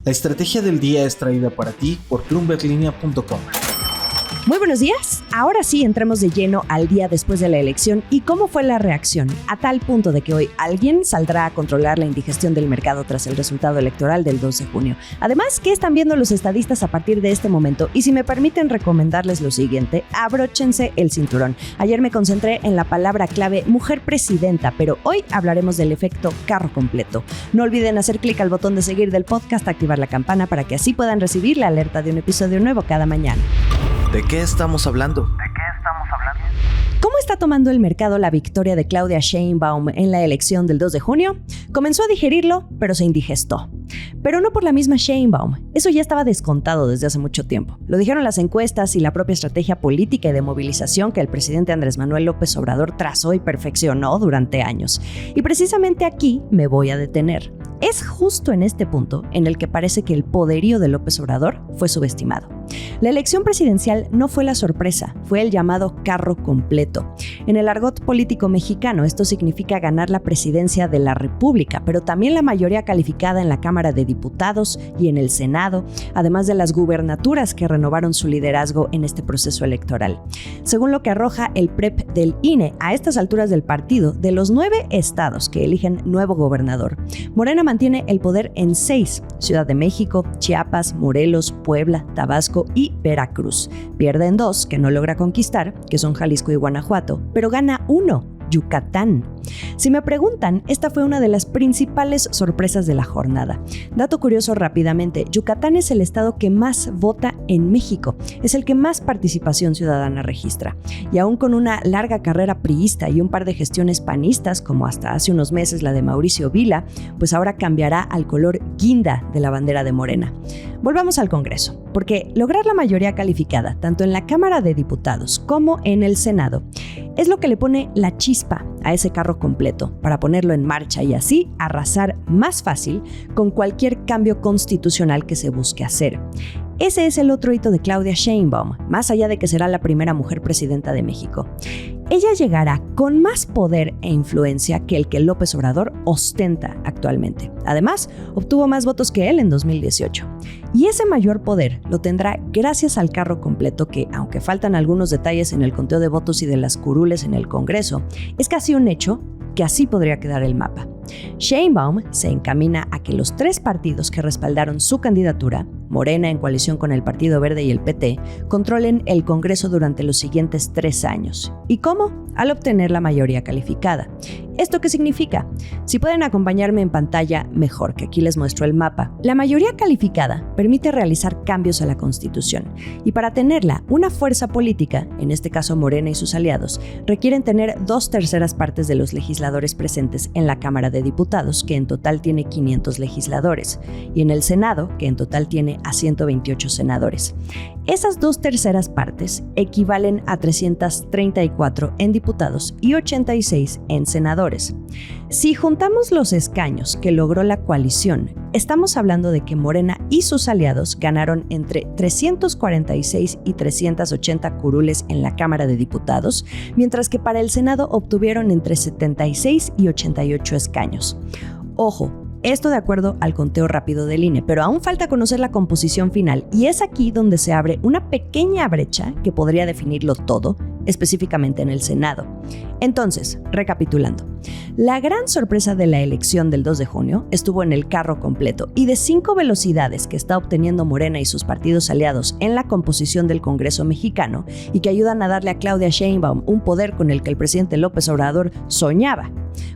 La estrategia del día es traída para ti por bloomberglinea.com. Muy buenos días. Ahora sí entremos de lleno al día después de la elección y cómo fue la reacción, a tal punto de que hoy alguien saldrá a controlar la indigestión del mercado tras el resultado electoral del 2 de junio. Además, ¿qué están viendo los estadistas a partir de este momento? Y si me permiten recomendarles lo siguiente, abróchense el cinturón. Ayer me concentré en la palabra clave mujer presidenta, pero hoy hablaremos del efecto carro completo. No olviden hacer clic al botón de seguir del podcast, activar la campana para que así puedan recibir la alerta de un episodio nuevo cada mañana. ¿De qué estamos hablando? ¿Cómo está tomando el mercado la victoria de Claudia Sheinbaum en la elección del 2 de junio? Comenzó a digerirlo, pero se indigestó. Pero no por la misma Sheinbaum. Eso ya estaba descontado desde hace mucho tiempo. Lo dijeron las encuestas y la propia estrategia política y de movilización que el presidente Andrés Manuel López Obrador trazó y perfeccionó durante años. Y precisamente aquí me voy a detener. Es justo en este punto en el que parece que el poderío de López Obrador fue subestimado. La elección presidencial no fue la sorpresa, fue el llamado carro completo. En el argot político mexicano, esto significa ganar la presidencia de la República, pero también la mayoría calificada en la Cámara de Diputados y en el Senado, además de las gubernaturas que renovaron su liderazgo en este proceso electoral. Según lo que arroja el PREP del INE, a estas alturas del partido, de los 9 estados que eligen nuevo gobernador, Morena mantiene el poder en 6, Ciudad de México, Chiapas, Morelos, Puebla, Tabasco y Veracruz. Pierde en 2 que no logra conquistar, que son Jalisco y Guanajuato, pero gana 1, Yucatán. Si me preguntan, esta fue una de las principales sorpresas de la jornada. Dato curioso rápidamente, Yucatán es el estado que más vota en México, es el que más participación ciudadana registra. Y aún con una larga carrera priista y un par de gestiones panistas, como hasta hace unos meses la de Mauricio Vila, pues ahora cambiará al color guinda de la bandera de Morena. Volvamos al Congreso, porque lograr la mayoría calificada, tanto en la Cámara de Diputados como en el Senado, es lo que le pone la chispa a ese carro completo para ponerlo en marcha y así arrasar más fácil con cualquier cambio constitucional que se busque hacer. Ese es el otro hito de Claudia Sheinbaum, más allá de que será la primera mujer presidenta de México. Ella llegará con más poder e influencia que el que López Obrador ostenta actualmente. Además, obtuvo más votos que él en 2018. Y ese mayor poder lo tendrá gracias al carro completo que, aunque faltan algunos detalles en el conteo de votos y de las curules en el Congreso, es casi un hecho que así podría quedar el mapa. Sheinbaum se encamina a que los 3 partidos que respaldaron su candidatura, Morena en coalición con el Partido Verde y el PT, controlen el Congreso durante los siguientes 3 años. ¿Y cómo? Al obtener la mayoría calificada. ¿Esto qué significa? Si pueden acompañarme en pantalla, mejor, que aquí les muestro el mapa. La mayoría calificada permite realizar cambios a la Constitución. Y para tenerla, una fuerza política, en este caso Morena y sus aliados, requieren tener 2/3 partes de los legisladores presentes en la Cámara de Diputados, que en total tiene 500 legisladores, y en el Senado, que en total tiene a 128 senadores. Esas 2/3 partes equivalen a 334 en diputados y 86 en senadores. Si juntamos los escaños que logró la coalición, estamos hablando de que Morena y sus aliados ganaron entre 346 y 380 curules en la Cámara de Diputados, mientras que para el Senado obtuvieron entre 76 y 88 escaños. Ojo, esto de acuerdo al conteo rápido del INE, pero aún falta conocer la composición final y es aquí donde se abre una pequeña brecha que podría definirlo todo, específicamente en el Senado. Entonces, recapitulando, la gran sorpresa de la elección del 2 de junio estuvo en el carro completo y de 5 velocidades que está obteniendo Morena y sus partidos aliados en la composición del Congreso mexicano y que ayudan a darle a Claudia Sheinbaum un poder con el que el presidente López Obrador soñaba.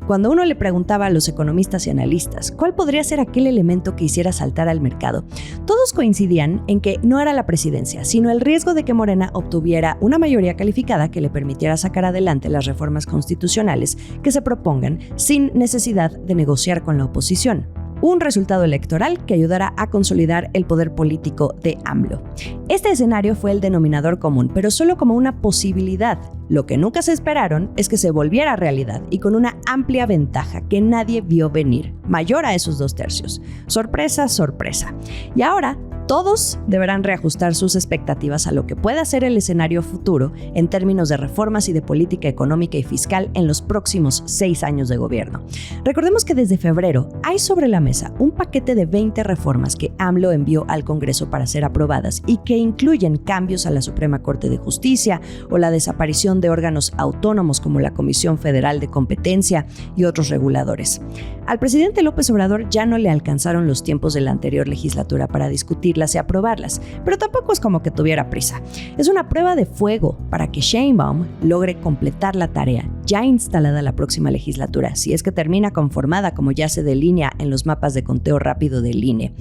Cuando uno le preguntaba a los economistas y analistas cuál podría ser aquel elemento que hiciera saltar al mercado, todos coincidían en que no era la presidencia, sino el riesgo de que Morena obtuviera una mayoría calificada que le permitiera sacar adelante las reformas constitucionales que se propongan sin necesidad de negociar con la oposición. Un resultado electoral que ayudara a consolidar el poder político de AMLO. Este escenario fue el denominador común, pero solo como una posibilidad. Lo que nunca se esperaron es que se volviera realidad y con una amplia ventaja que nadie vio venir, mayor a esos 2/3. Sorpresa, sorpresa. Y ahora Todos deberán reajustar sus expectativas a lo que pueda ser el escenario futuro en términos de reformas y de política económica y fiscal en los próximos 6 años de gobierno. Recordemos que desde febrero hay sobre la mesa un paquete de 20 reformas que AMLO envió al Congreso para ser aprobadas y que incluyen cambios a la Suprema Corte de Justicia o la desaparición de órganos autónomos como la Comisión Federal de Competencia y otros reguladores. Al presidente López Obrador ya no le alcanzaron los tiempos de la anterior legislatura para discutirlas y aprobarlas, pero tampoco es como que tuviera prisa. Es una prueba de fuego para que Sheinbaum logre completar la tarea ya instalada la próxima legislatura, si es que termina conformada como ya se delinea en los mapas de conteo rápido del INE.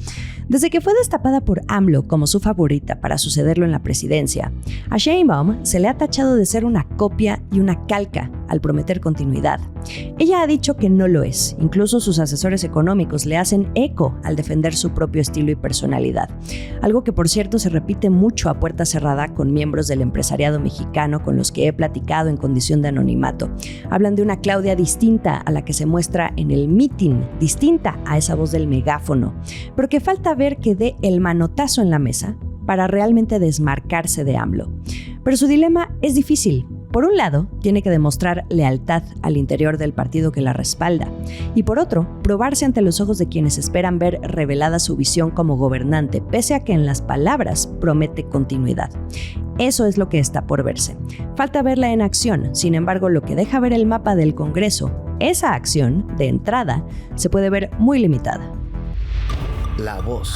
Desde que fue destapada por AMLO como su favorita para sucederlo en la presidencia, a Sheinbaum se le ha tachado de ser una copia y una calca al prometer continuidad. Ella ha dicho que no lo es, incluso sus asesores económicos le hacen eco al defender su propio estilo y personalidad, algo que por cierto se repite mucho a puerta cerrada con miembros del empresariado mexicano con los que he platicado en condición de anonimato. Hablan de una Claudia distinta a la que se muestra en el meeting, distinta a esa voz del megáfono, pero que falta ver que dé el manotazo en la mesa para realmente desmarcarse de AMLO. Pero su dilema es difícil. Por un lado, tiene que demostrar lealtad al interior del partido que la respalda, y por otro, probarse ante los ojos de quienes esperan ver revelada su visión como gobernante, pese a que en las palabras promete continuidad. Eso es lo que está por verse. Falta verla en acción, sin embargo, lo que deja ver el mapa del Congreso, esa acción, de entrada, se puede ver muy limitada. La voz.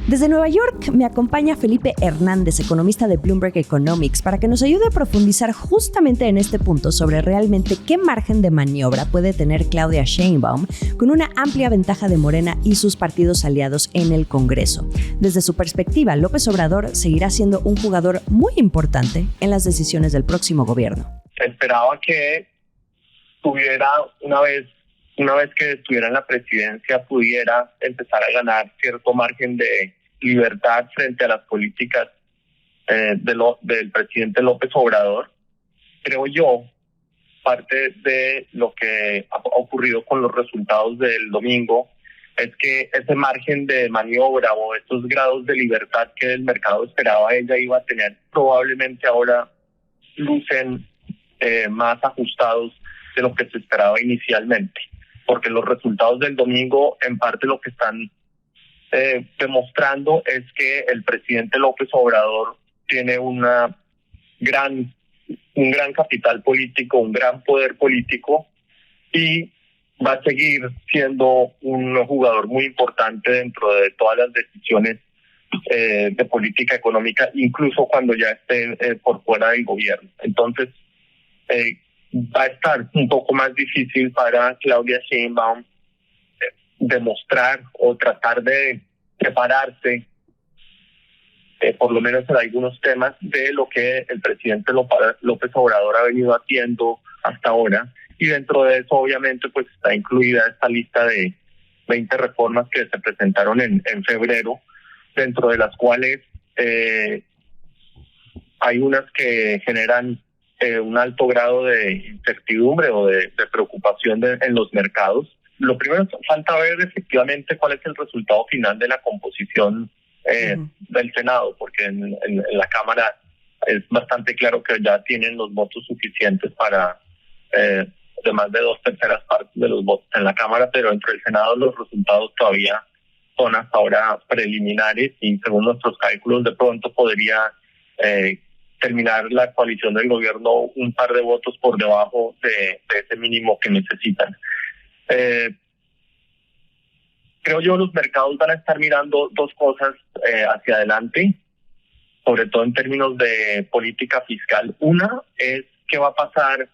Desde Nueva York me acompaña Felipe Hernández, economista de Bloomberg Economics, para que nos ayude a profundizar justamente en este punto sobre realmente qué margen de maniobra puede tener Claudia Sheinbaum con una amplia ventaja de Morena y sus partidos aliados en el Congreso. Desde su perspectiva, López Obrador seguirá siendo un jugador muy importante en las decisiones del próximo gobierno. Esperaba que tuviera una vez que estuviera en la presidencia, pudiera empezar a ganar cierto margen de libertad frente a las políticas del presidente López Obrador. Creo yo, parte de lo que ha ocurrido con los resultados del domingo es que ese margen de maniobra o estos grados de libertad que el mercado esperaba ella iba a tener, probablemente ahora lucen más ajustados de lo que se esperaba inicialmente, porque los resultados del domingo en parte lo que están demostrando es que el presidente López Obrador tiene un gran capital político, un gran poder político, y va a seguir siendo un jugador muy importante dentro de todas las decisiones de política económica, incluso cuando ya esté por fuera del gobierno. Entonces, va a estar un poco más difícil para Claudia Sheinbaum demostrar o tratar de separarse, por lo menos en algunos temas, de lo que el presidente López Obrador ha venido haciendo hasta ahora. Y dentro de eso, obviamente, pues está incluida esta lista de 20 reformas que se presentaron en febrero, dentro de las cuales hay unas que generan un alto grado de incertidumbre o de preocupación en los mercados. Lo primero, falta ver efectivamente cuál es el resultado final de la composición del Senado, porque en la Cámara es bastante claro que ya tienen los votos suficientes para de más de 2/3 partes de los votos en la Cámara, pero dentro del Senado los resultados todavía son hasta ahora preliminares y según nuestros cálculos de pronto podría terminar la coalición del gobierno un par de votos por debajo de ese mínimo que necesitan. Creo yo los mercados van a estar mirando dos cosas hacia adelante, sobre todo en términos de política fiscal. Una es qué va a pasar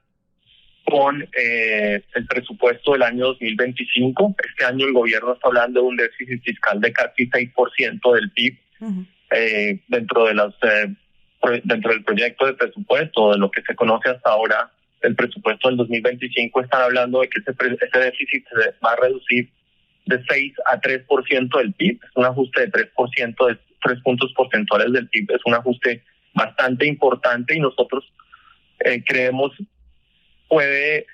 con el presupuesto del año 2025. Este año el gobierno está hablando de un déficit fiscal de casi 6% del PIB. Dentro del proyecto de presupuesto, de lo que se conoce hasta ahora, el presupuesto del 2025, están hablando de que ese déficit se va a reducir de 6 a 3% del PIB. Es un ajuste de 3%, de 3 puntos porcentuales del PIB. Es un ajuste bastante importante y nosotros creemos puede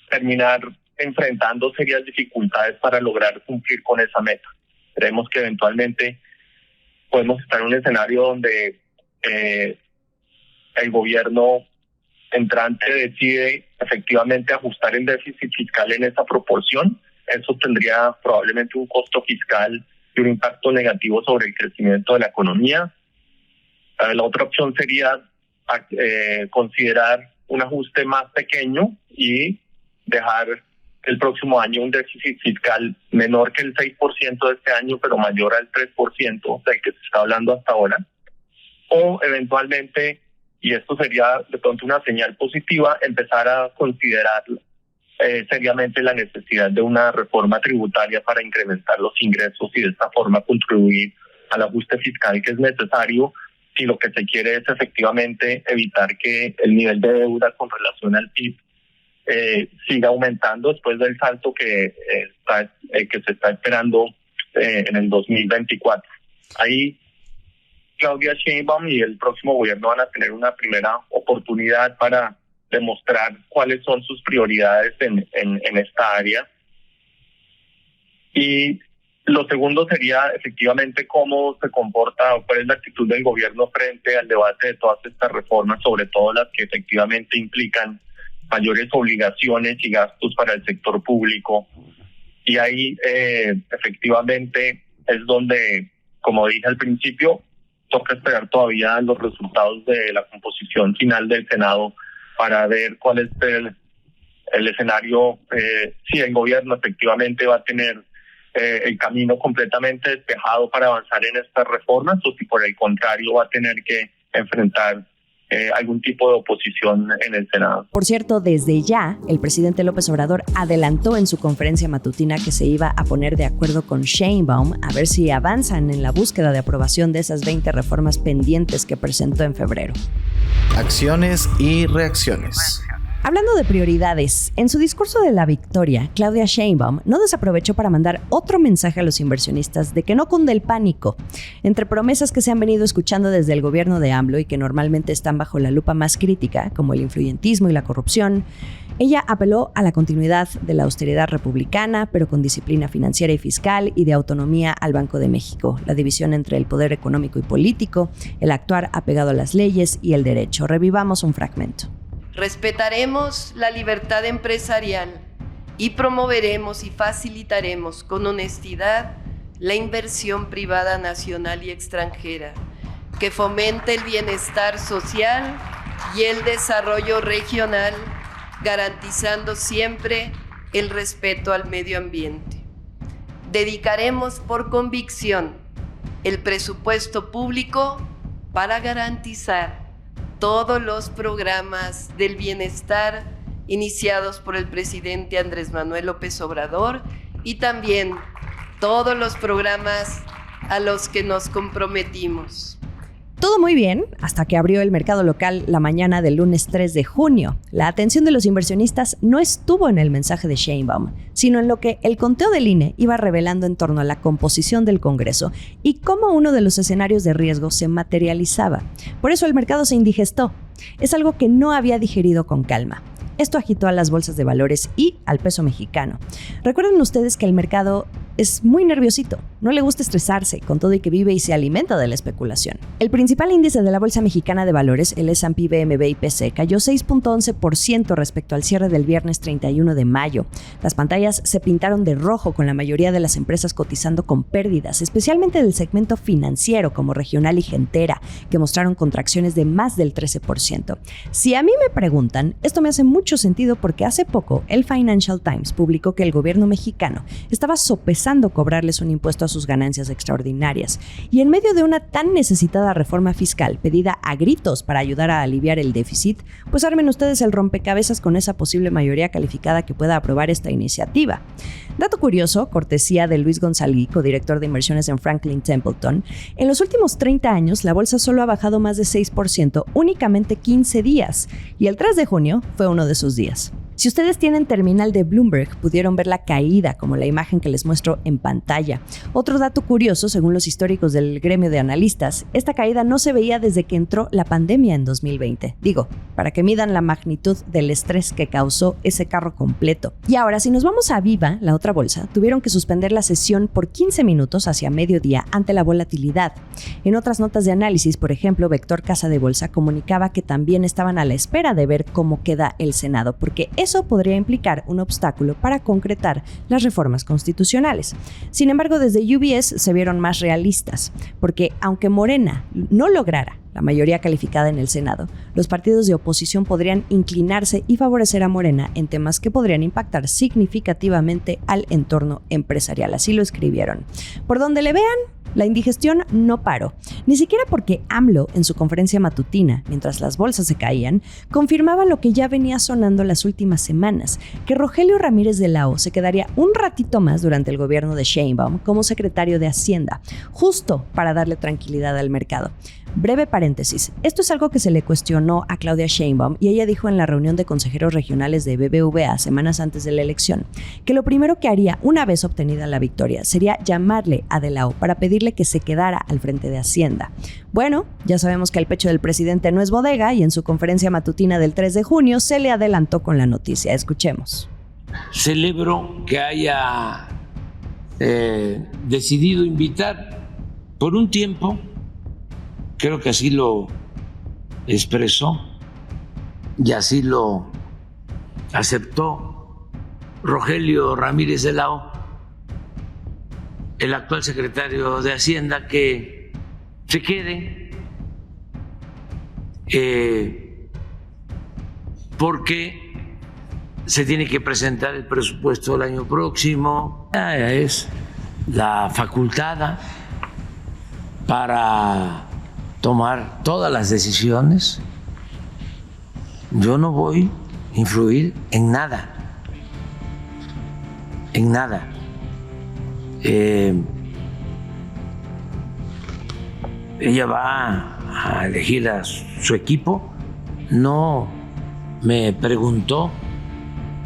terminar enfrentando serias dificultades para lograr cumplir con esa meta. Creemos que eventualmente podemos estar en un escenario donde el gobierno entrante decide efectivamente ajustar el déficit fiscal en esa proporción. Eso tendría probablemente un costo fiscal y un impacto negativo sobre el crecimiento de la economía. La otra opción sería considerar un ajuste más pequeño y dejar el próximo año un déficit fiscal menor que el 6% de este año, pero mayor al 3% del que se está hablando hasta ahora. O eventualmente, y esto sería de pronto una señal positiva, empezar a considerar seriamente la necesidad de una reforma tributaria para incrementar los ingresos y de esta forma contribuir al ajuste fiscal que es necesario si lo que se quiere es efectivamente evitar que el nivel de deuda con relación al PIB siga aumentando después del salto que se está esperando en el 2024. Ahí Claudia Sheinbaum y el próximo gobierno van a tener una primera oportunidad para demostrar cuáles son sus prioridades en esta área. Y lo segundo sería efectivamente cómo se comporta o cuál es la actitud del gobierno frente al debate de todas estas reformas, sobre todo las que efectivamente implican mayores obligaciones y gastos para el sector público. Y ahí efectivamente es donde, como dije al principio, toca esperar todavía los resultados de la composición final del Senado para ver cuál es el escenario, si el gobierno efectivamente va a tener el camino completamente despejado para avanzar en estas reformas o si por el contrario va a tener que enfrentar algún tipo de oposición en el Senado. Por cierto, desde ya, el presidente López Obrador adelantó en su conferencia matutina que se iba a poner de acuerdo con Sheinbaum a ver si avanzan en la búsqueda de aprobación de esas 20 reformas pendientes que presentó en febrero. Acciones y reacciones. Hablando de prioridades, en su discurso de la victoria, Claudia Sheinbaum no desaprovechó para mandar otro mensaje a los inversionistas de que no cunde el pánico. Entre promesas que se han venido escuchando desde el gobierno de AMLO y que normalmente están bajo la lupa más crítica, como el influyentismo y la corrupción, ella apeló a la continuidad de la austeridad republicana, pero con disciplina financiera y fiscal y de autonomía al Banco de México, la división entre el poder económico y político, el actuar apegado a las leyes y el derecho. Revivamos un fragmento. Respetaremos la libertad empresarial y promoveremos y facilitaremos con honestidad la inversión privada nacional y extranjera, que fomente el bienestar social y el desarrollo regional, garantizando siempre el respeto al medio ambiente. Dedicaremos por convicción el presupuesto público para garantizar todos los programas del bienestar iniciados por el presidente Andrés Manuel López Obrador y también todos los programas a los que nos comprometimos. Todo muy bien, hasta que abrió el mercado local la mañana del lunes 3 de junio. La atención de los inversionistas no estuvo en el mensaje de Sheinbaum, sino en lo que el conteo del INE iba revelando en torno a la composición del Congreso y cómo uno de los escenarios de riesgo se materializaba. Por eso el mercado se indigestó. Es algo que no había digerido con calma. Esto agitó a las bolsas de valores y al peso mexicano. Recuerden ustedes que el mercado es muy nerviosito, no le gusta estresarse, con todo y que vive y se alimenta de la especulación. El principal índice de la Bolsa Mexicana de Valores, el S&P BMV IPC, cayó 6.11% respecto al cierre del viernes 31 de mayo. Las pantallas se pintaron de rojo con la mayoría de las empresas cotizando con pérdidas, especialmente del segmento financiero como Regional y Gentera, que mostraron contracciones de más del 13%. Si a mí me preguntan, esto me hace mucho sentido porque hace poco el Financial Times publicó que el gobierno mexicano estaba sopesando cobrarles un impuesto a sus ganancias extraordinarias. Y en medio de una tan necesitada reforma fiscal pedida a gritos para ayudar a aliviar el déficit, pues armen ustedes el rompecabezas con esa posible mayoría calificada que pueda aprobar esta iniciativa. Dato curioso, cortesía de Luis González, codirector de inversiones en Franklin Templeton, en los últimos 30 años la bolsa solo ha bajado más de 6%, únicamente 15 días, y el 3 de junio fue uno de esos días. Si ustedes tienen terminal de Bloomberg, pudieron ver la caída, como la imagen que les muestro en pantalla. Otro dato curioso, según los históricos del gremio de analistas, esta caída no se veía desde que entró la pandemia en 2020. Digo, para que midan la magnitud del estrés que causó ese carro completo. Y ahora, si nos vamos a Viva, la otra bolsa, tuvieron que suspender la sesión por 15 minutos hacia mediodía ante la volatilidad. En otras notas de análisis, por ejemplo, Vector Casa de Bolsa comunicaba que también estaban a la espera de ver cómo queda el Senado, porque eso podría implicar un obstáculo para concretar las reformas constitucionales. Sin embargo, desde UBS se vieron más realistas, porque aunque Morena no lograra la mayoría calificada en el Senado, los partidos de oposición podrían inclinarse y favorecer a Morena en temas que podrían impactar significativamente al entorno empresarial. Así lo escribieron. Por donde le vean, la indigestión no paró, ni siquiera porque AMLO en su conferencia matutina, mientras las bolsas se caían, confirmaba lo que ya venía sonando las últimas semanas, que Rogelio Ramírez de la O se quedaría un ratito más durante el gobierno de Sheinbaum como secretario de Hacienda, justo para darle tranquilidad al mercado. Breve paréntesis, esto es algo que se le cuestionó a Claudia Sheinbaum y ella dijo en la reunión de consejeros regionales de BBVA semanas antes de la elección que lo primero que haría una vez obtenida la victoria sería llamarle a de la O para pedirle que se quedara al frente de Hacienda. Bueno, ya sabemos que el pecho del presidente no es bodega y en su conferencia matutina del 3 de junio se le adelantó con la noticia. Escuchemos. Celebro que haya decidido invitar por un tiempo. Creo que así lo expresó y así lo aceptó Rogelio Ramírez de la O, el actual secretario de Hacienda, que se quede porque se tiene que presentar el presupuesto del año próximo. Ella es la facultada para tomar todas las decisiones. Yo no voy a influir en nada, en nada. Ella va a elegir a su equipo. No me preguntó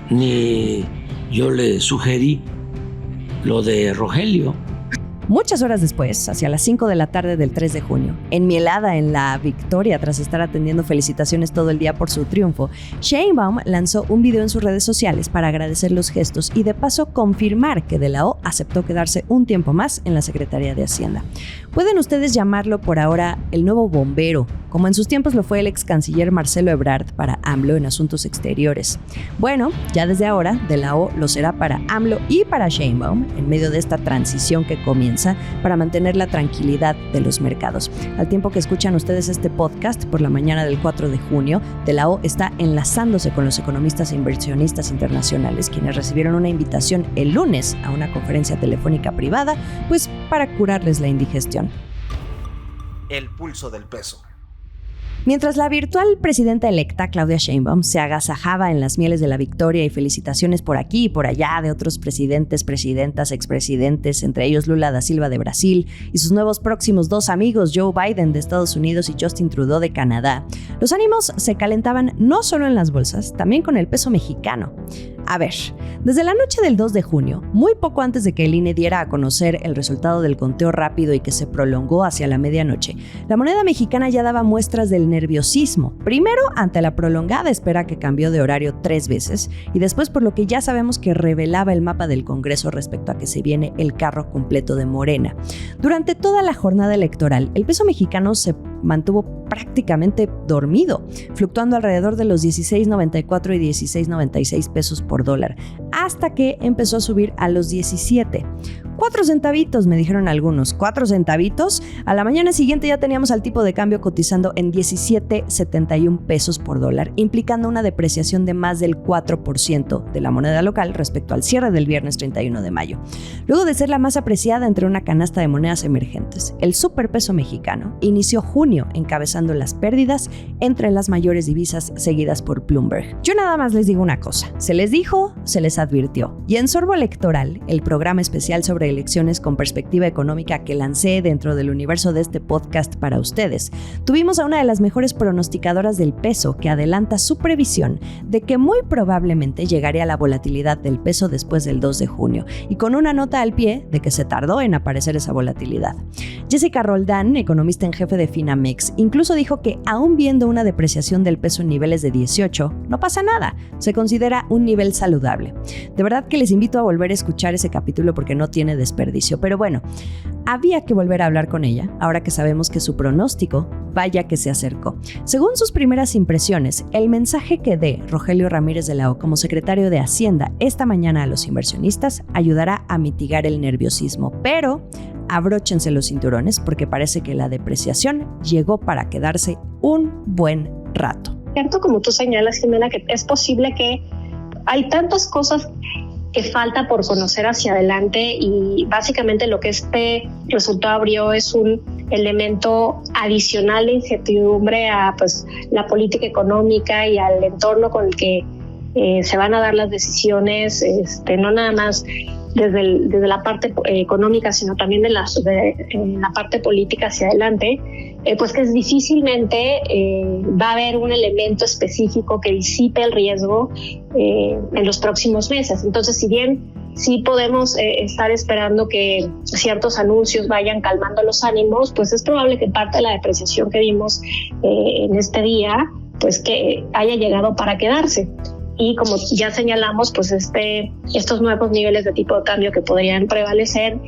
ni yo le sugerí lo de Rogelio. Muchas horas después, hacia las 5 de la tarde del 3 de junio, enmielada en la victoria tras estar atendiendo felicitaciones todo el día por su triunfo, Sheinbaum lanzó un video en sus redes sociales para agradecer los gestos y de paso confirmar que de la O aceptó quedarse un tiempo más en la Secretaría de Hacienda. Pueden ustedes llamarlo por ahora el nuevo bombero, como en sus tiempos lo fue el ex canciller Marcelo Ebrard para AMLO en asuntos exteriores. Bueno, ya desde ahora, de la O lo será para AMLO y para Sheinbaum en medio de esta transición que comienza para mantener la tranquilidad de los mercados. Al tiempo que escuchan ustedes este podcast por la mañana del 4 de junio, de la O está enlazándose con los economistas e inversionistas internacionales, quienes recibieron una invitación el lunes a una conferencia telefónica privada, pues para curarles la indigestión. El pulso del peso. Mientras la virtual presidenta electa, Claudia Sheinbaum, se agasajaba en las mieles de la victoria y felicitaciones por aquí y por allá de otros presidentes, presidentas, expresidentes, entre ellos Lula da Silva de Brasil y sus nuevos próximos dos amigos, Joe Biden de Estados Unidos y Justin Trudeau de Canadá, los ánimos se calentaban no solo en las bolsas, también con el peso mexicano. A ver, desde la noche del 2 de junio, muy poco antes de que el INE diera a conocer el resultado del conteo rápido y que se prolongó hacia la medianoche, la moneda mexicana ya daba muestras del nerviosismo. Primero, ante la prolongada espera que cambió de horario 3 veces y después por lo que ya sabemos que revelaba el mapa del Congreso respecto a que se viene el carro completo de Morena. Durante toda la jornada electoral, el peso mexicano se mantuvo prácticamente dormido, fluctuando alrededor de los 16.94 y 16.96 pesos por dólar, hasta que empezó a subir a los 17. 4 centavitos, me dijeron algunos. 4 centavitos. A la mañana siguiente ya teníamos al tipo de cambio cotizando en 17.71 pesos por dólar, implicando una depreciación de más del 4% de la moneda local respecto al cierre del viernes 31 de mayo. Luego de ser la más apreciada entre una canasta de monedas emergentes, el superpeso mexicano inició junio encabezando las pérdidas entre las mayores divisas seguidas por Bloomberg. Yo nada más les digo una cosa, se les dijo, se les advirtió. Y en Sorbo Electoral, el programa especial sobre reelecciones con perspectiva económica que lancé dentro del universo de este podcast para ustedes, tuvimos a una de las mejores pronosticadoras del peso que adelanta su previsión de que muy probablemente llegaría la volatilidad del peso después del 2 de junio, y con una nota al pie de que se tardó en aparecer esa volatilidad. Jessica Roldán, economista en jefe de Finamex, incluso dijo que aún viendo una depreciación del peso en niveles de 18, no pasa nada, se considera un nivel saludable. De verdad que les invito a volver a escuchar ese capítulo porque no tiene desperdicio, pero bueno, había que volver a hablar con ella, ahora que sabemos que su pronóstico, vaya que se acercó. Según sus primeras impresiones, el mensaje que dé Rogelio Ramírez de la O como secretario de Hacienda esta mañana a los inversionistas ayudará a mitigar el nerviosismo, pero abróchense los cinturones porque parece que la depreciación llegó para quedarse un buen rato. Cierto, como tú señalas, Jimena, que es posible que hay tantas cosas que falta por conocer hacia adelante, y básicamente lo que este resultado abrió es un elemento adicional de incertidumbre a la política económica y al entorno con el que se van a dar las decisiones, no nada más desde la parte económica, sino también en la parte política hacia adelante, pues que difícilmente va a haber un elemento específico que disipe el riesgo en los próximos meses. Entonces, si bien sí podemos estar esperando que ciertos anuncios vayan calmando los ánimos, pues es probable que parte de la depreciación que vimos en este día, pues que haya llegado para quedarse. Y como ya señalamos, pues estos nuevos niveles de tipo de cambio que podrían prevalecer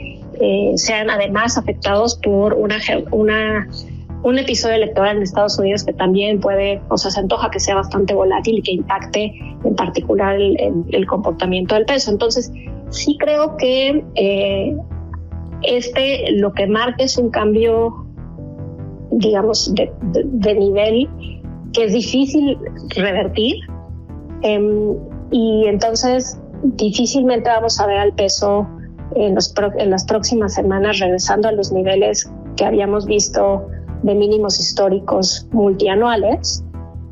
sean además afectados por un episodio electoral en Estados Unidos que también puede, se antoja que sea bastante volátil y que impacte en particular el comportamiento del peso. Entonces, sí creo que lo que marca es un cambio, digamos, de nivel que es difícil revertir. Y entonces difícilmente vamos a ver al peso en las próximas semanas regresando a los niveles que habíamos visto de mínimos históricos multianuales.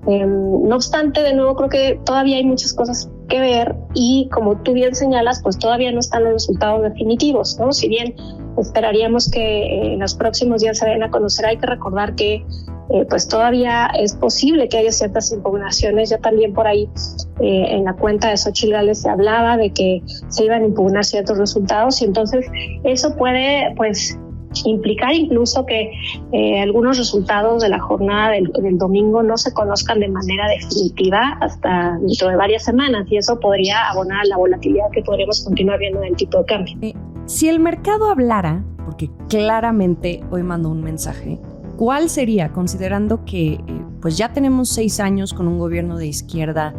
No obstante, de nuevo, creo que todavía hay muchas cosas que ver y, como tú bien señalas, pues todavía no están los resultados definitivos, ¿no? Si bien esperaríamos que en los próximos días se den a conocer, hay que recordar que pues todavía es posible que haya ciertas impugnaciones. Ya también por ahí en la cuenta de Xochitl Gálvez se hablaba de que se iban a impugnar ciertos resultados, y entonces eso puede pues implicar incluso que algunos resultados de la jornada del domingo no se conozcan de manera definitiva hasta dentro de varias semanas, y eso podría abonar a la volatilidad que podríamos continuar viendo en el tipo de cambio. Si el mercado hablara, porque claramente hoy mandó un mensaje, ¿cuál sería, considerando que pues ya tenemos 6 años con un gobierno de izquierda,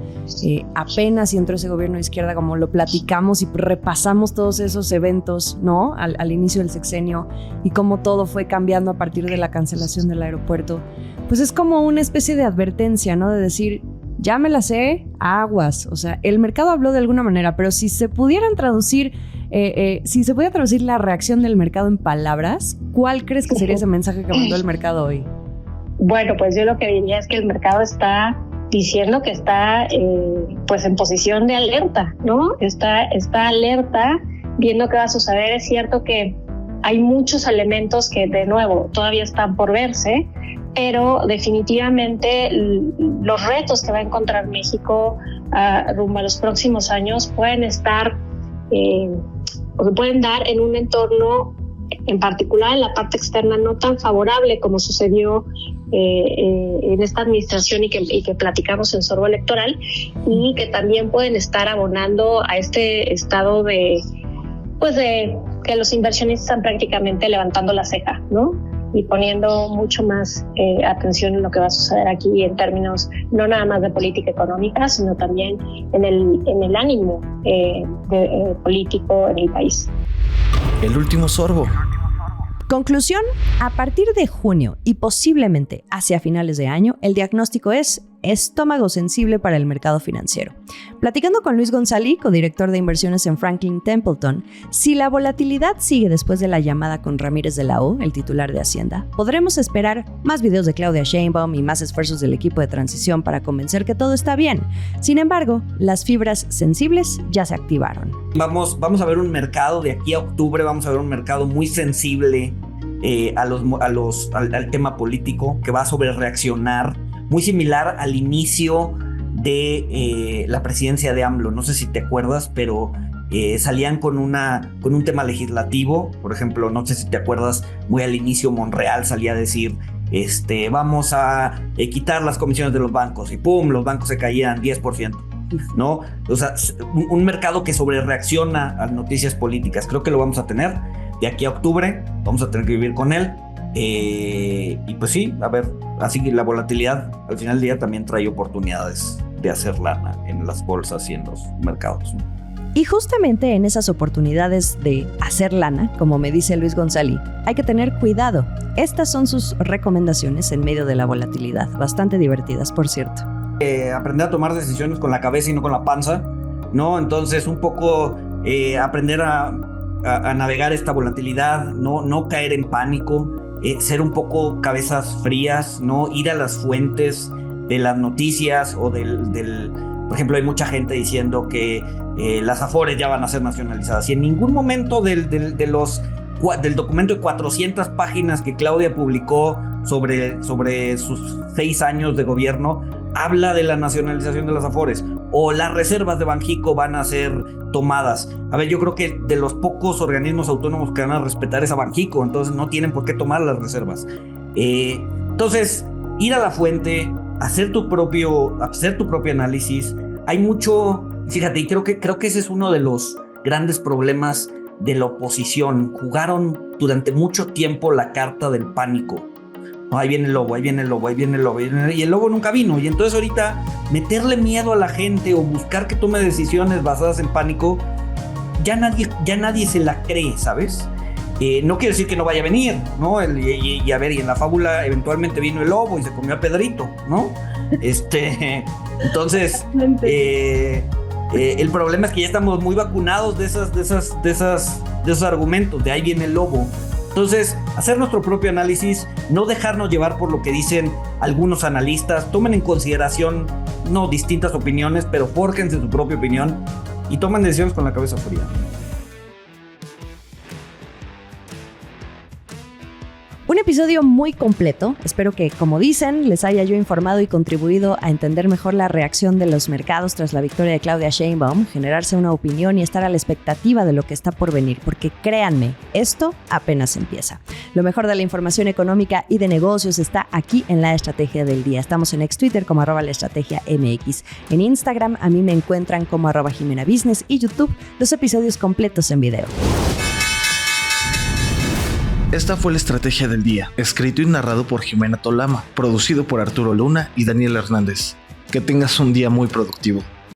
apenas entró ese gobierno de izquierda, como lo platicamos y repasamos todos esos eventos, ¿no? Al inicio del sexenio, y cómo todo fue cambiando a partir de la cancelación del aeropuerto? Pues es como una especie de advertencia, ¿no? De decir, ya me la sé, aguas. O sea, el mercado habló de alguna manera, pero si se pudieran traducir, si se pudiera traducir la reacción del mercado en palabras, ¿cuál crees que sería ese mensaje que mandó el mercado hoy? Bueno, pues yo lo que diría es que el mercado está diciendo que está pues en posición de alerta, ¿no? Está alerta, viendo qué va a suceder. Es cierto que hay muchos elementos que, de nuevo, todavía están por verse, pero definitivamente los retos que va a encontrar México rumbo a los próximos años pueden estar o se pueden dar en un entorno, en particular en la parte externa, no tan favorable como sucedió en esta administración y que platicamos en Sorbo Electoral, y que también pueden estar abonando a este estado de que los inversionistas están prácticamente levantando la ceja, ¿no? Y poniendo mucho más atención en lo que va a suceder aquí en términos no nada más de política económica, sino también en el ánimo político en el país. El último sorbo. Conclusión, a partir de junio y posiblemente hacia finales de año, el diagnóstico es estómago sensible para el mercado financiero. Platicando con Luis González, codirector de inversiones en Franklin Templeton, si la volatilidad sigue después de la llamada con Ramírez de la O, el titular de Hacienda, podremos esperar más videos de Claudia Sheinbaum y más esfuerzos del equipo de transición para convencer que todo está bien. Sin embargo, las fibras sensibles ya se activaron. Vamos a ver un mercado de aquí a octubre, vamos a ver un mercado muy sensible al tema político, que va a sobrereaccionar, muy similar al inicio de la presidencia de AMLO. No sé si te acuerdas, pero salían con un tema legislativo. Por ejemplo, no sé si te acuerdas, muy al inicio Monreal salía a decir vamos a quitar las comisiones de los bancos, y ¡pum!, los bancos se caían 10%, ¿no? O sea, un mercado que sobrereacciona a noticias políticas. Creo que lo vamos a tener de aquí a octubre, vamos a tener que vivir con él. Y pues sí, a ver, así que la volatilidad al final del día también trae oportunidades de hacer lana en las bolsas y en los mercados, ¿no? Y justamente en esas oportunidades de hacer lana, como me dice Luis González, hay que tener cuidado. Estas son sus recomendaciones en medio de la volatilidad, bastante divertidas, por cierto. Aprender a tomar decisiones con la cabeza y no con la panza, ¿no? Entonces, un poco aprender a navegar esta volatilidad, no caer en pánico, ser un poco cabezas frías, ¿no? Ir a las fuentes de las noticias o por ejemplo, hay mucha gente diciendo que las Afores ya van a ser nacionalizadas, y en ningún momento del documento de 400 páginas que Claudia publicó sobre sus 6 años de gobierno habla de la nacionalización de las Afores o las reservas de Banjico van a ser tomadas. A ver, yo creo que de los pocos organismos autónomos que van a respetar es a Banjico, entonces no tienen por qué tomar las reservas. Entonces, ir a la fuente, hacer tu propio análisis. Hay mucho, fíjate, y creo que ese es uno de los grandes problemas de la oposición. Jugaron durante mucho tiempo la carta del pánico. No, ahí viene el lobo, ahí viene el lobo, ahí viene el lobo, y el lobo nunca vino. Y entonces ahorita meterle miedo a la gente o buscar que tome decisiones basadas en pánico, ya nadie se la cree, ¿sabes? No quiere decir que no vaya a venir, ¿no? Y a ver, y en la fábula eventualmente vino el lobo y se comió a Pedrito, ¿no? Entonces, el problema es que ya estamos muy vacunados de esos argumentos, de ahí viene el lobo. Entonces, hacer nuestro propio análisis, no dejarnos llevar por lo que dicen algunos analistas, tomen en consideración distintas opiniones, pero fórjense su propia opinión y tomen decisiones con la cabeza fría. Un episodio muy completo. Espero que, como dicen, les haya yo informado y contribuido a entender mejor la reacción de los mercados tras la victoria de Claudia Sheinbaum, generarse una opinión y estar a la expectativa de lo que está por venir, porque créanme, esto apenas empieza. Lo mejor de la información económica y de negocios está aquí en La Estrategia del Día. Estamos en ex-Twitter como @laestrategiamx. En Instagram a mí me encuentran como @JimenaBusiness y YouTube los episodios completos en video. Esta fue La Estrategia del Día, escrito y narrado por Jimena Tolama, producido por Arturo Luna y Daniel Hernández. Que tengas un día muy productivo.